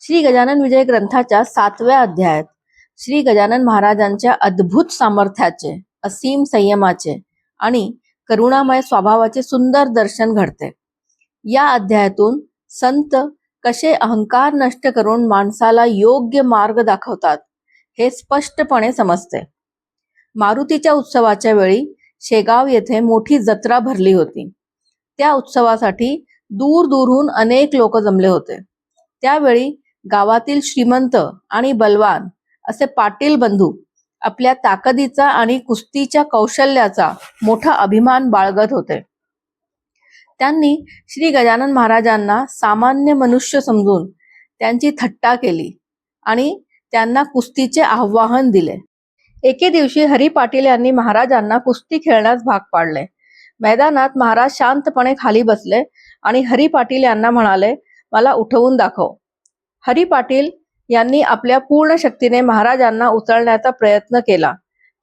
श्री गजानन विजय ग्रंथाच्या 7व्या अध्यायात श्री गजानन महाराजांच्या अद्भुत सामर्थ्याचे, असीम संयमाचे आणि करुणामय स्वभावाचे सुंदर दर्शन घडते. या अध्यायातून संत कसे अहंकार नष्ट करून माणसाला योग्य मार्ग दाखवतात हे स्पष्टपणे समजते. मारुतीच्या उत्सवाच्या वेळी शेगाव येथे मोठी जत्रा भरली होती. त्या उत्सवासाठी दूर दूरहून अनेक लोक जमले होते. त्यावेळी गावातील श्रीमंत आणि बलवान असे पाटील बंधू आपल्या ताकदीचा आणि कुस्तीच्या कौशल्याचा मोठा अभिमान बाळगत होते. त्यांनी श्री गजानन महाराजांना सामान्य मनुष्य समजून त्यांची थट्टा केली आणि त्यांना कुस्तीचे आव्हान दिले. एके दिवशी हरी पाटील यांनी महाराजांना कुस्ती खेळण्यास भाग पाडले. मैदानात महाराज शांतपणे खाली बसले आणि हरी पाटील यांना म्हणाले, मला उठवून दाखव. हरी पाटील यांनी आपल्या पूर्ण शक्तीने महाराजांना उचलण्याचा प्रयत्न केला,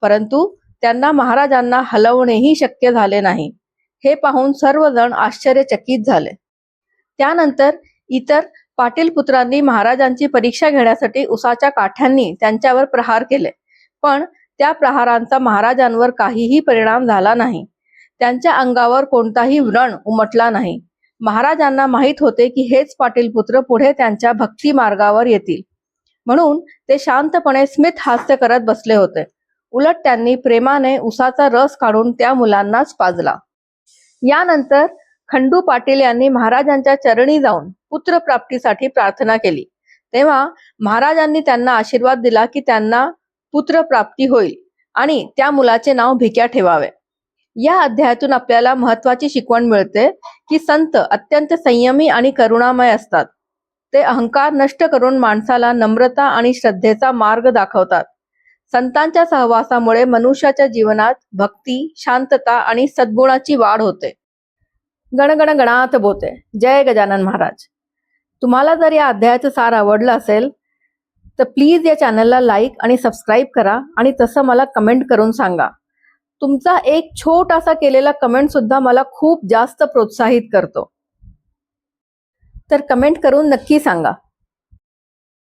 परंतु त्यांना महाराजांना हलवणेही शक्य झाले नाही. हे पाहून सर्वजण आश्चर्यचकित झाले. त्यानंतर इतर पाटील पुत्रांनी महाराजांची परीक्षा घेण्यासाठी उसाच्या काठ्यांनी त्यांच्यावर प्रहार केले, पण त्या प्रहारांचा महाराजांवर काहीही परिणाम झाला नाही. त्यांच्या अंगावर कोणताही व्रण उमटला नाही. महाराजांना माहित होते की हेच पाटील पुत्र पुढे त्यांच्या भक्ती मार्गावर येतील, म्हणून ते शांतपणे स्मित हास्य करत बसले होते. उलट त्यांनी प्रेमाने उसाचा रस काढून त्या मुलांनाच पाजला. यानंतर खंडू पाटील यांनी महाराजांच्या चरणी जाऊन पुत्रप्राप्तीसाठी प्रार्थना केली. तेव्हा महाराजांनी त्यांना आशीर्वाद दिला की त्यांना पुत्रप्राप्ती होईल आणि त्या मुलाचे नाव भिक्या ठेवावे. या अध्यायातून आपल्याला महत्वाची शिकवण मिळते की संत अत्यंत संयमी आणि करुणामय असतात. ते अहंकार नष्ट करून माणसाला नम्रता आणि श्रद्धेचा मार्ग दाखवतात. संतांच्या सहवासामुळे मनुष्याच्या जीवनात भक्ती, शांतता आणि सद्गुणाची वाढ होते. गणगण गणात बोते. जय गजानन महाराज. तुम्हाला जर या अध्यायाचं सार आवडलं असेल तर प्लीज या चॅनलला लाईक आणि सबस्क्राईब करा आणि तसं मला कमेंट करून सांगा. तुमचा एक छोटासा केलेला कमेंट सुद्धा मला खूप जास्त प्रोत्साहित करतो. तर कमेंट करून नक्की सांगा.